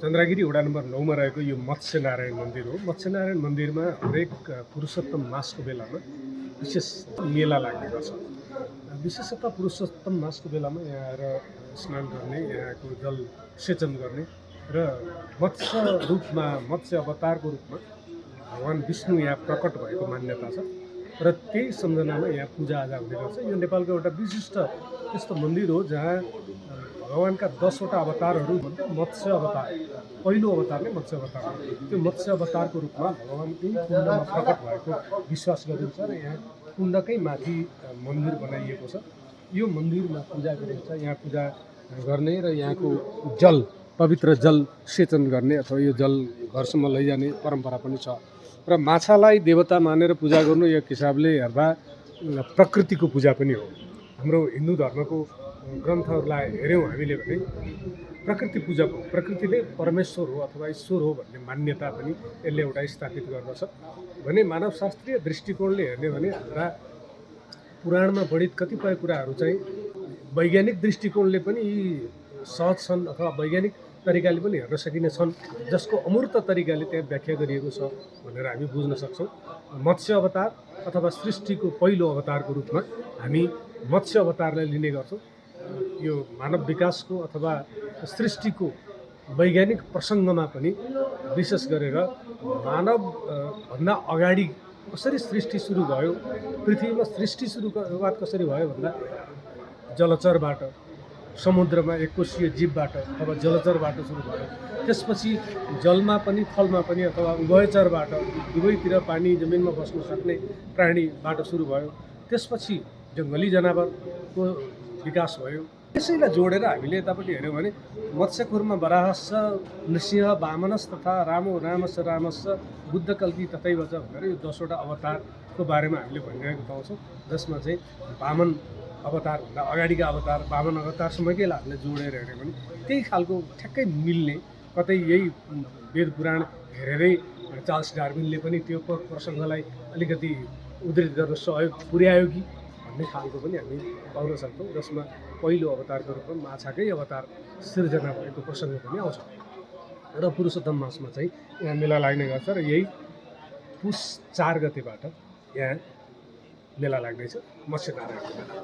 चन्द्रगिरी वडा नम्बर 9 मा रहेको यो मत्स्यनारायण मन्दिर हो। मत्स्यनारायण मन्दिरमा हरेक पुरुषोत्तम मासको बेलामा विशेष मेला लाग्ने गर्छ। विशेषतः पुरुषोत्तम मासको बेलामा यहाँ आएर स्नान गर्ने, यहाँको जल सेचन गर्ने र मत्स्य रूपमा, मत्स्य अवतारको रूपमा भगवान विष्णु यहाँ प्रकट भएको मान्यता छ र त्यही सम्झनामा यहाँ पूजाआजा हुने गर्छ। यो नेपालको एउटा विशिष्ट त्यस्तो मन्दिर हो जहाँ भगवानका 10 वटा अवतारहरू मत्स्य अवतार, पहिलो अवतार नै मत्स्य अवतार हो। त्यो मत्स्य अवतारको रूपमा भगवान त्यही कुण्डमा प्रकट भएको विश्वास गरिन्छ र यहाँ कुण्डकै माथि मन्दिर बनाइएको छ। यो मन्दिरमा पूजा गरिन्छ। यहाँ पूजा गर्ने र यहाँको जल, पवित्र जल सेचन गर्ने अथवा यो जल घरसम्म लैजाने परम्परा पनि छ र माछालाई देवता मानेर पूजा गर्नु एक हिसाबले हेर्दा प्रकृतिको पूजा पनि हो। हाम्रो हिन्दू धर्मको ग्रन्थहरूलाई हेऱ्यौँ हामीले भने प्रकृति पूजक हो, प्रकृति नै परमेश्वर हो अथवा ईश्वर हो भन्ने मान्यता पनि यसले एउटा स्थापित गर्दछ भने मानवशास्त्रीय दृष्टिकोणले हेर्ने भने हाम्रा पुराणमा वर्णित कतिपय कुराहरू चाहिँ वैज्ञानिक दृष्टिकोणले पनि यी सहज छन् अथवा वैज्ञानिक तरिकाले पनि हेर्न सकिने छन्, जसको अमूर्त तरिकाले त्यहाँ व्याख्या गरिएको छ भनेर हामी बुझ्न सक्छौँ। मत्स्य अवतार अथवा सृष्टिको पहिलो अवतारको रूपमा हामी मत्स्य अवतारलाई लिने गर्छौँ। यो मानव विकासको अथवा सृष्टिको वैज्ञानिक प्रसङ्गमा पनि विशेष गरेर मानव भन्दा अगाडि कसरी सृष्टि सुरु भयो, पृथ्वीमा सृष्टि सुरुवात कसरी भयो भन्दा जलचरबाट, समुद्रमा एककोशीय जीवबाट अथवा जलचरबाट सुरु भयो। त्यसपछि जलमा पनि फलमा पनि अथवा उभयचरबाट, दुवैतिर पानी जमिनमा बस्न सक्ने प्राणीबाट सुरु भयो। त्यसपछि जङ्गली जनावरको विकास भयो। त्यसैलाई जोडेर हामीले यतापट्टि हेऱ्यौँ भने मत्स्यकुर्म वराहश्च नृसिंह वामनस् तथा रामो रामश्च रामश्च बुद्ध कल्की तथैव च भनेर यो 10 वटा अवतारको बारेमा हामीले भनिरहेको पाउँछौँ, जसमा चाहिँ वामन अवतारभन्दा अगाडिका अवतार वामन अवतारसम्मकैलाई हामीले जोडेर हेऱ्यौँ भने त्यही खालको ठ्याक्कै मिल्ने, कतै यही वेद पुराण हेरेरै चार्ल्स डार्विनले पनि त्यो प्रसङ्गलाई अलिकति उद्धृत गर्न सहयोग पुर्यायो कि भन्ने खालको पनि हामी पाउन सक्छौँ, जसमा पहिलो अवतारको रूपमा माछाकै अवतार सिर्जना भएको प्रसङ्ग पनि आउँछ। र पुरुषोत्तम मासमा चाहिँ यहाँ मेला लाग्ने गर्छ र यही पुस 4 गतेबाट यहाँ मेला लाग्नेछ, मत्स्यनारायणको मेला।